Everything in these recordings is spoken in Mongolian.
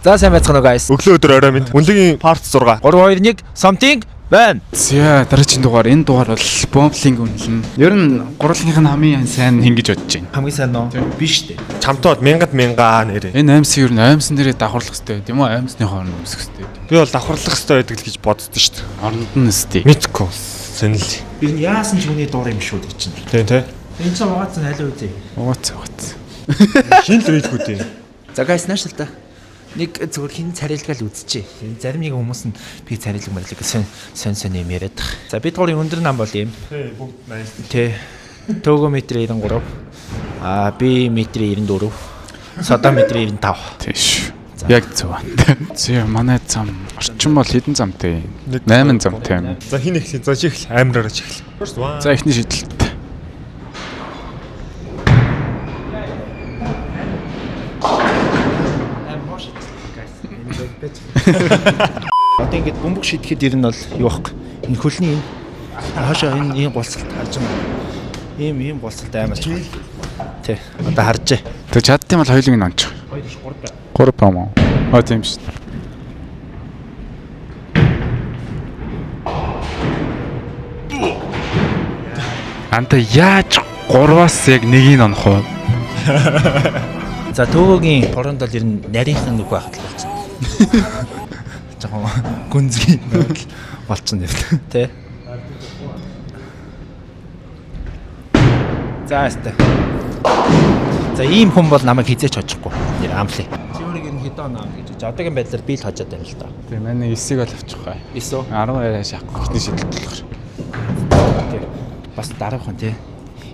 За сайн байцгаана уу guys. Өглөө өдөр орой минь. Үнэлгийн part 6. 3 2 1 something байна. За дараагийн дугаар энэ дугаар бол бомблинг үнэлнэ. Ер нь гурвалгийнх нь хамгийн сайн хин гэж бодож байна. Хамгийн сайн нөө биш үү? Чамтай бол мянгад мянгаа нэрээ. Энэ аймс ер нь аймсан дээрээ давхарлах хэрэгтэй тийм үү? Аймсны хооронд өмсөх хэрэгтэй. Би бол давхарлах хэрэгтэй байдаг л гэж боддоо шүү дээ. Оронд нь өстэй. Мэдгүй. Сэнэл. Би яасан ч үний дуур юм шүү дээ чинь. Тийм тий. Энэ ч угаацсан аль үү? Угац. Шинэ л үйлгүүд юм. За guys наашлаа. Нэг зүгээр хин царилгаал үзчихье. Зарим нэг хүмүүс нь би царилга мэрэлэг сон юм яриад. За бид гурийн өндөр нам бол юм. Тий, бүгд nice. Тэ. Төөгөө метр 93. Би метр 94. Содо метр 95. Тийш. Яг зөв. Зэ манай зам орчин бол хэдэн замтай? 8 замтай юм. За хин эхлэе. За чих амраараа чих. За эхний шийдэлт. Одоо ингэж бөмбөг шидэхэд ер нь бол юу вэ? Энэ хөлний энэ хаашаа энэ голцолт харж байна. Ийм голцолт амар ч. Тэ. Одоо харж. Тэг чаддсан бол хоёулыг нь ончих. 2 3 бай. 3 пам. Тийм шүү. Анта яаж 3-аас яг нэгийг онох вэ? За төөгөөгийн хоронд бол ер нь нарийнхан нүг байхад л болчихно. Жохон гүнзгий болчихно юм тий. За ястаа. За ийм хүн бол намайг хизээч хожихгүй. Нэр амлаа. Чи өөрийг ер нь хэдэн оноо гэж одоогийн байдлаар би л хожоод байна л да. Тийм манай 9-ийг бол авчих гай. 9 үү? 10 шахах ихний шийдэлт болохоор. Окей. Бас дараахан тий.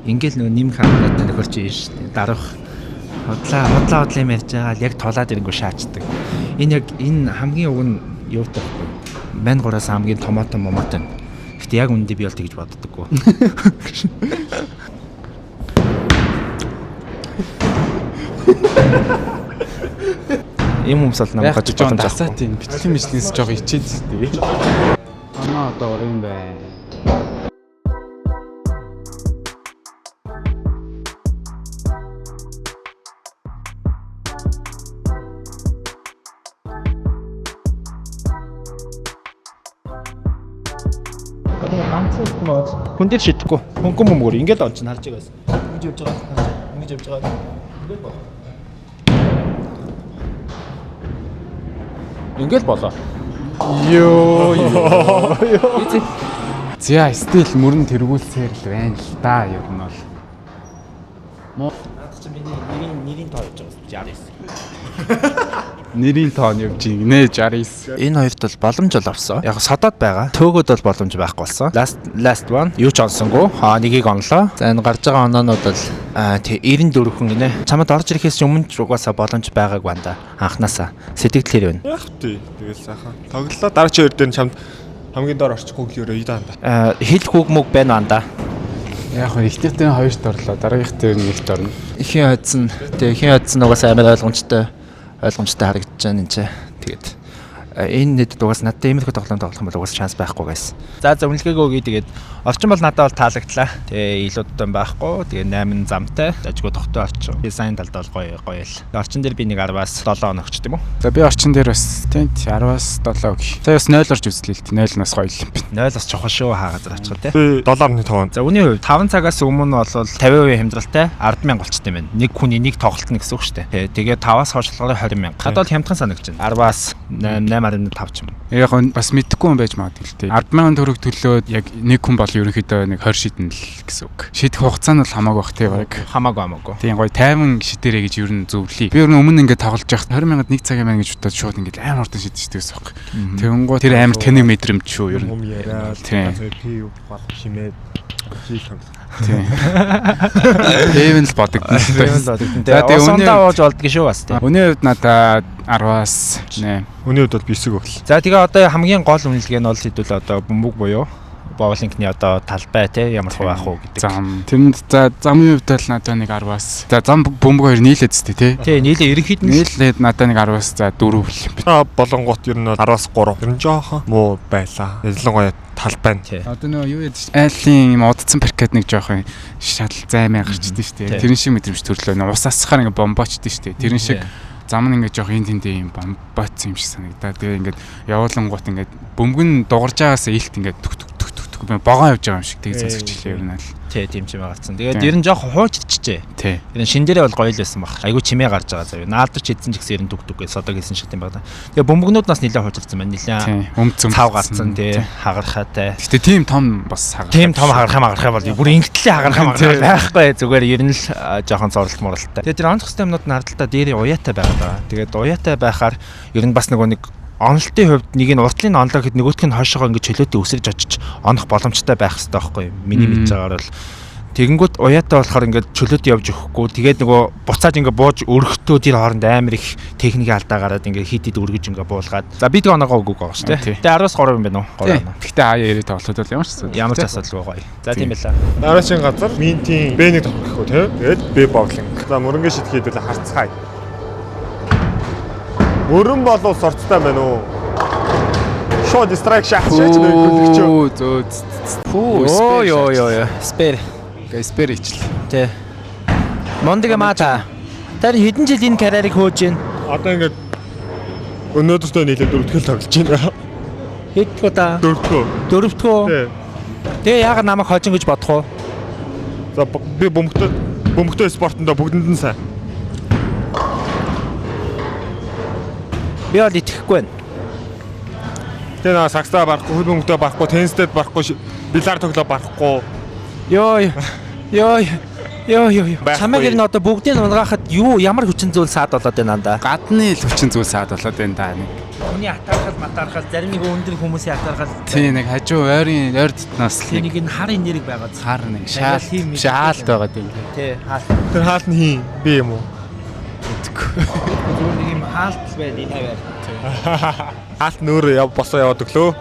Ингээл нөгөө нэмэх хандаад нөхөрч юм шүү дээ. Дараах хотлаа юм ярьж байгаа л яг толаад ирэнгүү шаачдаг. Энэ яг энэ хамгийн уг нь юутай вэ? Мань 3-аас хамгийн томатон момотон. Гэтэ яг үндэ би бол тэгж боддоггүй. Ийм хүмүүс бол намайг гаж жоохон дасаа тийм бичлэг мичлэгээс жоохон ичээд зүтэй. Анаа одоо орон байна. Хүн дээр шидэхгүй. Хөнгөн бөмбөр ингээд он чинь харж байгаас. Ингэж явж байгаа. Ингэж явж байгаа. Ингээд бол. Ингээд болоо. Йоо. За стил мөрөн тэргүүлсээр л байна л да ер нь бол. Наад чи миний нэрийн тоо явж байгаа 69. Нэрийн тоо нь явж гинэ 69. Энэ хоёрт бол боломж бол авсан. Яг содод байгаа. Төөгөд бол боломж байхгүй болсон. Last one юу ч онсонгүй. Нэгийг онлоо. За энэ гарч байгаа оноонууд бол 94 хүн гинэ. Чамд орж ирэхээс өмнө ч угаасаа боломж байгааг байна да. Анханасаа сэтгэлээр байна. Яг тий. Тэгэл сайхан. Тоглолоо дараагийн хоёр дээр чамд хамгийн доор орчихгүй гэрээ идаа анда. Хил хүүгмөг байна анда. Яг хөө ихтэй хоёрт орлоо. Дараагийнх дээр нэгт орно. Ихийн хойдсон угаасаа амар ойлгомжтой харагдаж байна энэ ч. Тэгээд энэ нэт угаас надад иймэрхүү тоглоом тоглох юм бол угаас шанс байхгүй guys. За үнэлгээгээ өгье тэгээд орчин бол надад бол таалагдлаа. Тэгээ илүү удаан байхгүй. Тэгээ 8 замтай. Ажгүй тогтоо орчин. Дизайн талд бол гоё л. Орчин дээр би нэг 10-аас 7 оногч тийм үү? За би орчин дээр бас тийм 10-аас 7 өг. За бас 0 орж үзлээ л 0 нас гоё юм байна. 0-аас чухал шүү хаагаад очих тийм. Би 7.5. За үүний хувьд 5 цагаас өмнө бол 50% хямдралтай 10,000 болчтой юм байна. Нэг хүний нэг тоглолтно гэсэн үг шүү дээ. Тэгээ 5-аас хойшлохоор 20,000. Хадвал хямдхан санагч байна. 10-аас 8.5 ч юм. Яг бас мэдэхгүй юм байж магадгүй л дээ. 10,000 төгрөг төлөөд яг нэг хүн бол ерөнхийдөө нэг 20 шидэн л гэсэн үг. Шидэх хугацаа нь бол хамаагүй бах тий баг. Хамаагүй. Тийм гоё тайван шидэрээ гэж ер нь зөвлөе. Би ер нь өмнө ингээд тоглож явах 20,000-ад нэг цаг юм байна гэж бодоод шууд ингээд амар хурдан шидчихдэг гэсэн үг. Тэгэнгүүт тэр амар тэнэг мэдрэмж шүү ер нь. Тийм. Би бол химээд хийх. Тийм. Дэвэн л бодогдсон шүү дээ. За тэгээ өнөө ууж болдгоо шүү бас тийм. Өнөө хувьд надаа 10-аас 8. Өний хувьд бол 9 өглөө. За тэгээ одоо хамгийн гол үнэлгээ нь бол хэдүүл одоо бөмбөг буюу боулингны одоо талбай те ямар хөө байх уу гэдэг. Зам. Тэрэнд за замын хувьд бол надад нэг 10-аас. За зам бөмбөг хоёр нийлээд зү тий. Тий, нийлээ ерөнхийд нь нийлээд надад нэг 10-аас за 4 хэл. Болонгот ер нь 10-аас 3. Ер нь жоохон муу байлаа. Ялангуяа талбай нь. Одоо нөгөө юу яд айлын юм удцсан паркет нэг жоохон шал займаа гарчдээ шүү дээ. Тэрэн шиг мэдрэмж төрлөө. Ус асахаар ингээ бомбочдээ шүү дээ. Тэрэн шиг зам нь ингээд жоох ин тэндээ юм боцсон юм шиг санагдаа. Тэгээ ингээд явуулангууд ингээд бөмбөгн дугарж байгаасаа илт ингээд богоо явж байгаа юм шиг тэгээ сонсогч хэлээ ер нь л. Тий, тийм ч юм гарцсан. Тэгээд ер нь жоох хуучдчихжээ. Тий. Ер нь шин дээрээ бол гоё л байсан баг. Айгу чимээ гарч байгаа заяа. Наалдарч идсэн ч гэсэн ер нь дүг гэж содог хэлсэн шиг тийм байна. Тэгээ бөмбөгнүүд нас нэлээд хуучдсан байна. Нэлээд цав гарцсан тий, хагархаатай. Гэтэ тийм том бас хагарах. Тийм том хагархаа бол бүр ингэтлээ хагархаа байхгүй. Зүгээр ер нь л жоохон зорлолт моролттой. Тэгээ тэр онцгой системнууд нь ардалтаа дээр уяатай байгаа. Тэгээд уяатай байхаар ер нь бас нэг онолтын хувьд нэг нь уртлын онлоо гэхэд нөгөөх нь хойшоогоо ингэ чөлөөтэй өсөж очиж онох боломжтой байх хэрэгтэй байхгүй миний мэдж байгаагаар бол тэгэнгүүт уяатай болохоор ингээд чөлөөтэй явж өгөхгүй тэгээд нөгөө буцаад ингээ бууж өргөхдөө тэр хооронд амар их техникийн алдаа гараад ингээ хитэд өргөж ингээ буулгаад за би тэг оноогоо өгөөг байгаа шүү дээ. Тэгээ 10-3 юм байна уу? 3 оноо. Гэхдээ аяа яриад тоглоход бол ямар ч асуудалгүй гоё. За тийм байлаа. Дараагийн газар минтийн Б1 тоглох гэх үү тэгээд Б боглинг. За мөрөнгө шид хийдэл харцгаая. Мөрөн болов сорцтой байна уу? Шууд страйк шахаж нөлөөлөгчөө. Фүү. Йоо. Спер. Спер ичл. Тэ. Мондига мата. Тэр хэдэн жил энэ карьерийг хөөж байна? Одоо ингээд өнөөдөртөө нийлээ 4-р тоглож байна. Хэддгөө та? 4-р. Тэгээ яагаад намайг хожин гэж бодох уу? За би бөмбөгтэй спортондоо бүгдэнд нь сайн. Би бол итгэхгүй байна. Тэгээ наа саксаа барахгүй, хөл бөмбөгтэй барахгүй, теннистэд барахгүй, билар тоглоо барахгүй. Йоо. Чамайг ер нь одоо бүгдийг унгаахад ямар хүчин зүйл саад болоод байна анда? Гадны л хүчин зүйл саад болоод байна да нэг. Хүний атаархал зарим нэг өндөр хүмүүсийн атаархал. Тий нэг хажуу ойрын ойр дотноос нэг энэ хар энерги байгаа. Хар нэг шаалт байгаа тийм. Тий, хаалт. Тэр хаалт нь хин би юм уу? Зүгээр нэг юм хаалт байд энэ хавар. Хаалт нөр босоо яваад өглөө.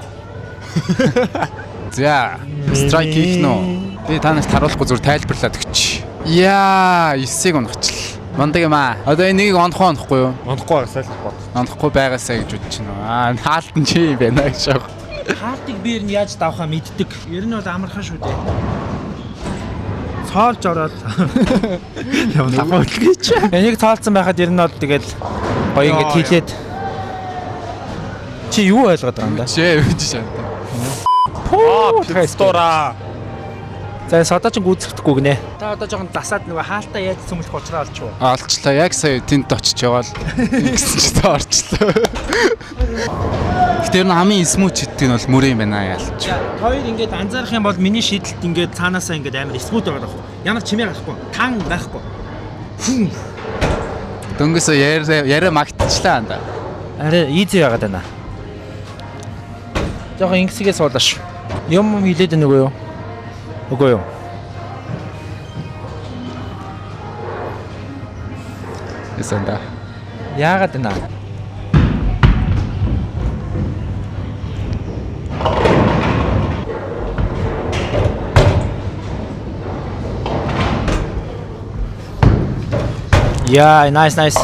За, страйк хийх нөө. Би танаас харуулахгүй зүгээр тайлбарлаад өгч. Яа, 9-ыг унахчил. Мондаг юм аа. Одоо энэ нэгийг онохгүй юу? Онохгүй байгаасаа л бод. Онохгүй байгаасаа гэж бодож байна. Хаалт нь чи юм байна гэж шог. Хаалтыг би ер нь яаж давхаа мэддэг. Ер нь бол амархан шүү дээ. Цоолж ороод явна гэж. Энийг цоолцсон байхад ер нь бол тэгэл гоё ингэж хийлээд. Чи юу ойлгоод байгаа юм да? Чи юу шаана. Стора. За содооч гүйцэхдэггүй гинэ. Та одоо жоохон дасаад нөгөө хаалтаа яаж цөмлөх учраа олчихвоо. Олчлаа. Яг сая тэнд очиж яваал гэсэн чи та орчлоо. Гэтэ хамгийн смүүч гэдэг нь бол мөрөө юм байна яалч. Хоёр ингээд анзаарах юм бол миний шийдэлт ингээд цаанаасаа ингээд амар смүүт байгаа даа. Ямар чимээ гарахгүй. Тан байхгүй. Дөнгөсөө яриа магтчихлаа анда. Арай easy байгаад байна. Жоохон ингэсгээ суулаш. Юм хилээд байна уу юу? Үгүй юу. Эсэнда. Яагаад байна? Яа, nice.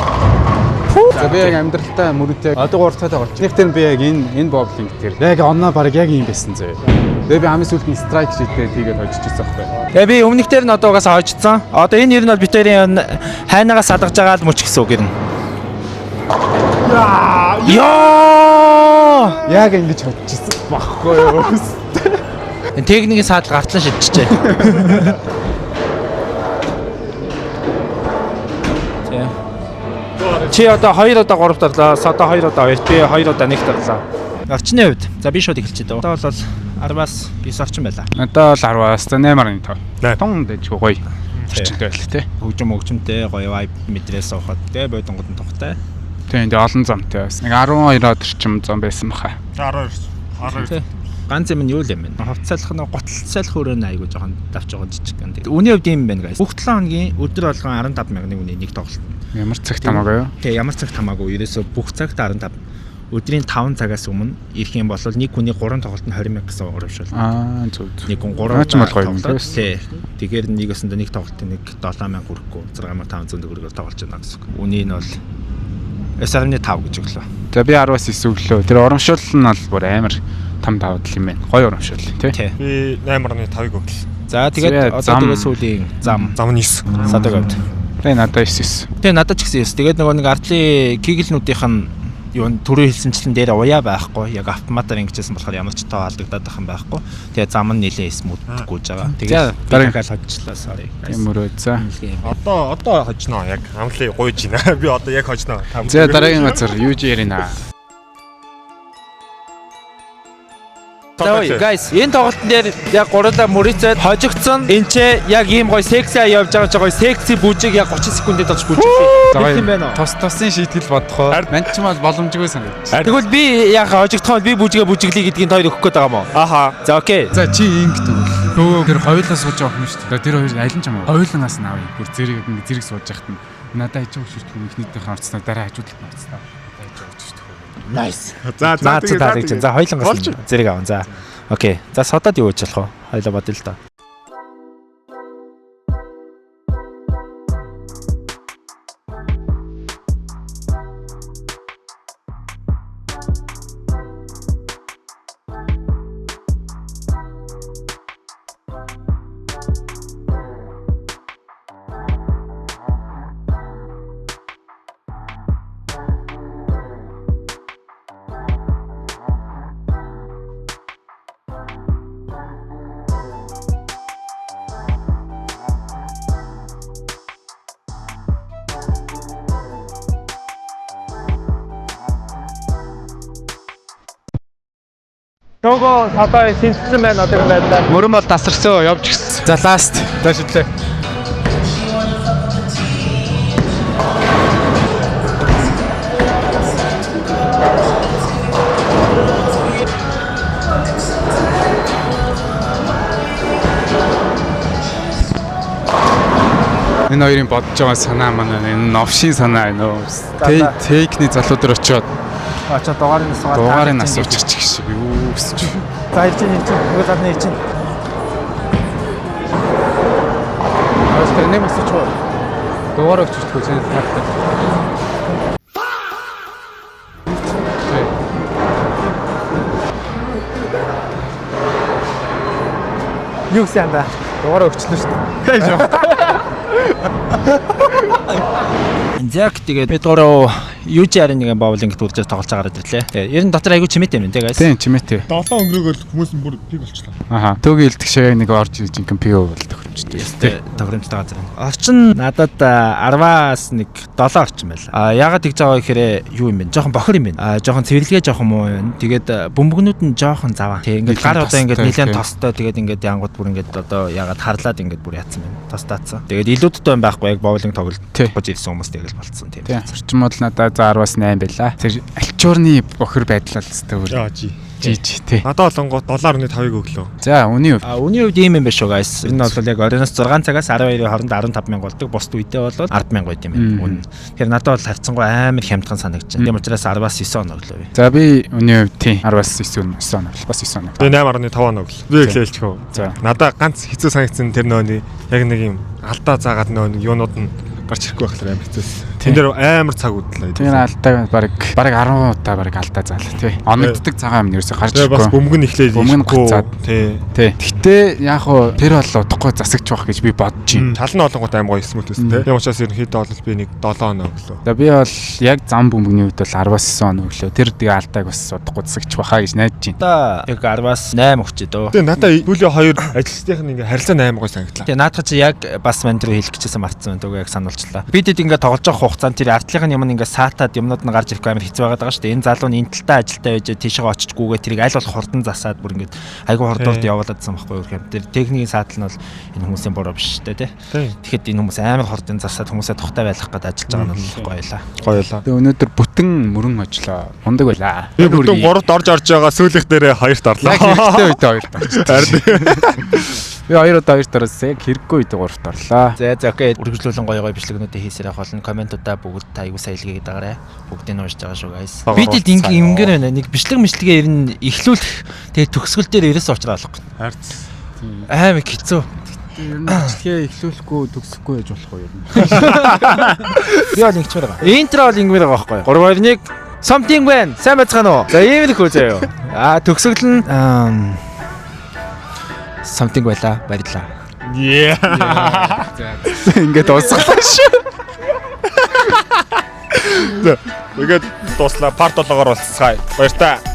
За би яг амьдралтаа мөрөдөө одоо 3 цагт орч. Нэг тэр би яг энэ боблинг тэр. Яг оноо баг яг юм байсан зөө. Тэгээ би хамгийн сүүлд нь страйк шийдээ тэгээд очижчихсан байхгүй. Тэгээ би өмнөх дээр нь одоо угаасаа хожицсан. Одоо энэ ер нь бол битэрийн хайнагаас салгаж байгаа л мөч гэсэн үг юм. Яа! Яг ингэж хожижсан байхгүй юу? Энэ техникийн саадал гартлаа шидчихжээ. Чи одоо 2 удаа 3 дарлаа. Одоо 2 удаа 2. Би 2 удаа 1 дарлаа. Орчны хувьд. За би шууд эхэлчихэ дээ. Одоо бол 10-аас 9 орчин байлаа. Одоо л 10-аас 8.5. Тун дэжгүй гоё. Орчинтэй байл тээ. Хөгжмөөгчмтэй гоё vibe мэдрээс суухад тэгээ бодонгод нь тухтай. Тэгээ олон замтай байсан. Нэг 12-аад орчим зам байсан баха. 12. Ганц юм нь юу л юм бэ? Хувцсайлах нь готлцайлах өрөөний айгуу жоохон давж байгаа жижиг гэн. Үүний хувьд юм байна guys. Бүх 7 хоногийн өдөр болгон 15,000-ны үнэ нэг тоглолт. Ямар цагт хамаагүй юу? Тэгээ ямар цагт хамаагүй. Ерөөсө бүх цагт 15. Өдрийн 5 цагаас өмнө ирэх юм бол нэг хүний 3 тоглолт нь 20,000 гэсэн урамшуул. Аа зөв. Нэг хүн 3 ч бол гоё юм тийм. Тэгэхээр нэг өсөндөө нэг тоглолтын нэг 7,000 хүрэхгүй 6,500 төгрөгөөр тоглож байна гэсэн. Үний нь бол 9.5 гэж өглөө. За би 10-аас 9 өглөө. Тэр урамшуул нь бол бүр амар там даваад л юм байна. Гоё урамшуул тий. Би 8.5-ыг өглөө. За тэгээд одоо тэгээ сүүлийн зам нь 9. садаг авд. Тэгээ надад 9. Тэгээ надад ч гэсэн 9. Тэгээд нөгөө нэг артлын киглнүүдийнх нь юу түрүү хэлсэнчлэн дээр уяа байхгүй. Яг автоматар ингэжсэн болохоор ямар ч тоо алдагдаад байх юм байхгүй. Тэгээ зам нь нэлээ смут гүйж байгаа. Тэгээд дараагаар хожчлаа sorry. Тиймэрхүү за. Одоо хожноо яг амлыг гуйж байна. Би одоо яг хожноо. За дараагийн газар юу ч ярина. Guys, энэ тоглолтын дээр яг гурлаа мөрөцөд хожигдсон. Энд ч яг ийм гоё секси явж байгаа ч гоё секси бүжиг яг 30 секундэд болж бүжиглээ. Тийм байна уу? Тосын шийтгэл бодохоо. Манд ч мал боломжгүй санагдаж. Тэгвэл би яг хожигдоход би бүжигээ бүжиглэе гэдгийг хоёр өгөх гээд байгаа юм уу? Аха. За окей. За чи ингэ тэгвэл. Тэр хоёулаа сууж байгаа юм шүү дээ. Тэр хоёр аль нь ч юм уу? Хоёулангаас нь авъя. Бүр зэрэг сууж яхад нь надад ичиг шүрт хүн ихнийдээ орцсноо дараа хажуудлах орцсноо. Nice. За за хоёлонгоос зэрэг аван. За. Окей. За содод юу гэж болох вэ? Хоёлоо бодъё л доо. Нөгөө содоо сэнтсэн байна одоо байлаа. Мөрөн бол тасарсан явж гисэн. За ласт. За шидлээ. Энэ хоёрын бодож байгаа санаа маань энэ новшийн санаа энэ. Техник залуудаар очиод дугаарыг асуучих шиг юу гэсэн чи. За ирж нөгөө гадны ирж. Тэр нэг асууч уу. Дугаараа өччихгүй зэн тагтаа. Юу гэсэн юм бэ? Дугаараа өчлөө шүү дээ. Яг тэгээд бид гурав UG-аар нэгэн боулинг төржөөс тоглож гараад ирлээ. Ер нь дотор айгүй чимээтэй юм тий guys. Тийм чимээтэй. 7 өнгөрөөгөл хүмүүс нь бүр пиг болчихлоо. Аха. Төгөө илтгэх шиг нэг орж ирж инкэн пиг бол тохиромжтой. Тий. Тохиромжтой газар. Орчин надад 10-аас нэг 7 орчин байлаа. Яагаад тэгж байгаа гэхээр юу юм бэ? Жохон бохор юм байна. Жохон цэвэрлэгээ жохон муу байна. Тэгээд бөмбөгнүүд нь жохон заваа. Тий ингээд гар одоо ингээд нэлээд тостой тэгээд ингээд янгууд бүр ингээд одоо яагаад харлаад ингээд бүр яатсан байна. Тостаацсан. Тэгээд илүүдтэй юм байхгүй яг боулинг тоглож ирсэн хүмүүс тэгэл болцсон тийм. Орчин мод надад 10-аас 8 байлаа. Тэр альчуурны бохор байдал л өстэй өөр. Жиж тий. Надад олонгоо 7.5-ыг өглөө. За үний хувьд. Үний хувьд ийм юм байна шүү guys. Энэ бол яг оройноос 6 цагаас 12-ийн хооронд 15 мянга болдог. Бусд үедээ бол 10 мянга байт юм байна. Тэгэхээр надад бол харьцангуй амар хямдхан санагдаж байна. Тийм учраас 10-аас 9 он өглөө. За би үний хувьд тий 10-аас 9 он бас 9 он. Би 8.5 он өглөө. Би эхлэлчихв. За. Надад ганц хэцүү санагдсан тэр нөөний яг нэг юм алдаа заагаад нөө юунууд нь гарч ирэхгүй байхлаар амар хэцүүс. Тэн дээр амар цаг үдлээ. Тэр алдаа баг 10 удаа баг алдаа заалаа тий. Оногддаг цагаан юм ерөөсө гарч ирэхгүй. Бас бөмбөг нь эхлээд ирэхгүй. Тий. Гэхдээ яг хуу тэр бол удахгүй засагч байх гэж би бодож байна. Тал нь олонгууд амар гоё смут байсан тий. Тийм учраас ерөнхийдөө бол би нэг 7 он өглөө. За би бол яг зам бөмбөгний үед бол 10-аас 9 он өглөө. Тэр тэгээ алдааг бас удахгүй засагч байхаа гэж найдаж байна. Одоо яг 10-аас 8 өгч дөө. Тэгээ надад сүүлийн 2 ажилчдын ингээ харилцаа 8 гоё санагдлаа. Тэгээ наадах чи яг бас манд руу хэлэх гэжсэн мартсан байна. Тэгээ яг сануулчлаа. Бидэд ингээ тоглож байгаа хугацаанд тэр артлын юм ингээ саатаад юмнууд нь гарч ирэх амар хэцүү байгаад байгаа шүү дээ. Энэ залуу нь энэ талтай ажилтаа байж тийшээ очичгүйгээ тэрийг аль болох хурдан засаад бүр ингээ айгүй хурдуурд явуулаадсан байхгүй юу гэхээр тэр техникийн саатал нь бол энэ хүмүүсийн буруу биш шүү дээ тий. Тэгэхэд энэ хүмүүс амар хурдан засаад хүмүүсээ тухтай байлгах гэдэг ажиллаж байгаа нь бол гоёлаа. Гоёлаа. Тэгээ өнөөдөр бүтэн мөрөн ажиллаа. Мундаг байлаа. Би бүтэн 3-т орж байгаа сүүлийнх дээрээ 2-т орлоо. Яг хэрэгтэй үед 2-т орчихсон. Би 2 удаа 2 дараас яг хэрэггүй үед 3-т орлоо. За окей. Үргэлжлүүлэн гоё бичлэгнүүдээ хийсээр явах болно. Комментуудаа бүгд та аягүй сайн илгээгээд байгаарай. Бүгдийг нь уншиж байгаа шүү guys. Бидэд ингэр байна. Нэг бичлэгээ ер нь эхлүүлэх тэгээ төгсгөл дээр ерөөс уучраа болохгүй. Харц. Амар хэцүү. Ер нь бичлэгээ эхлүүлэхгүй төгсөхгүй яж болох уу ер нь. Би бол ингэч байгаа. Интро бол ингэр байгаа байхгүй. 3 2 1 something when сайн бацгаана уу? За ийм л хөө заяа. Төгсгөл нь something байлаа. Баярлалаа. Yeah. Ингээд дуусгалаа шүү. Тэгээд дуслаа part 7-оор болцгаая. Баяр та.